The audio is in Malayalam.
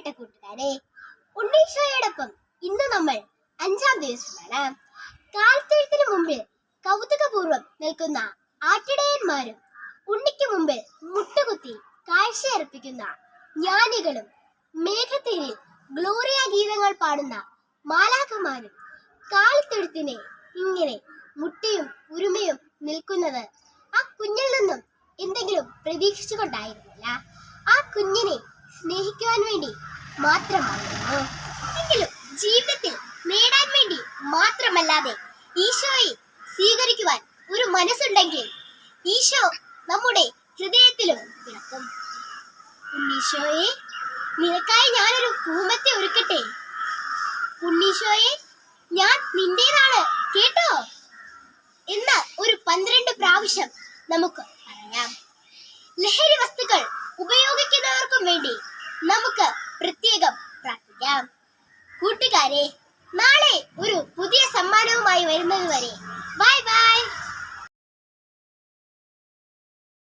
പ്രിയപ്പെട്ട കൂട്ടുകാരെ, ഉണ്ണീശോയോടൊപ്പം ഇന്ന് നമ്മൾ 5-ാം ദിവസമാണ്. കാൽത്തൊഴുത്തിന് മുമ്പിൽ കൗതുകപൂർവ്വം നിൽക്കുന്ന ആട്ടിടയന്മാരും ഉണ്ണിക്ക് മുമ്പിൽ മുട്ടുകുത്തി കാഴ്ചയർപ്പിക്കുന്ന ജ്ഞാനികളും മേഘത്തേരിൽ ഗ്ലോറിയ ഗീതങ്ങൾ പാടുന്ന മാലാഖമാരും കാൽത്തൊഴുത്തിനെ ഇങ്ങനെ മുട്ടിയും ഉരുമയും നിൽക്കുന്നത് ആ കുഞ്ഞിൽ നിന്നും എന്തെങ്കിലും പ്രതീക്ഷിച്ചുകൊണ്ടായിരുന്നില്ല. ആ കുഞ്ഞിനെ സ്നേഹിക്കുവാൻ വേണ്ടി മാത്രമായിരുന്നു. എങ്കിലും ജീവിതത്തിൽ നേടാൻ വേണ്ടി മാത്രമല്ലാതെ ഈശോയെ സ്വീകരിക്കുവാൻ ഒരു മനസ്സുണ്ടെങ്കിൽ ഈശോ നമ്മുടെ ഹൃദയത്തിലും കിടക്കും. ഉണ്ണീശോയെ, നിനക്കായി ഞാനൊരു പൂമത്തെ ഒരുക്കട്ടെ. ഉണ്ണീശോയെ, ഞാൻ നിന്റേതാണ് കേട്ടോ എന്ന് ഒരു 12 പ്രാവശ്യം നമുക്ക് പറയാം. ലഹരി വസ്തുക്കൾ ഉപയോഗിക്കുന്നവർക്കും വേണ്ടി നമുക്ക് പ്രത്യേകം പ്രാർത്ഥിക്കാം. കൂട്ടുകാരെ, നാളെ ഒരു പുതിയ സമ്മാനവുമായി വരുന്നത് വരെ ബൈ ബൈ.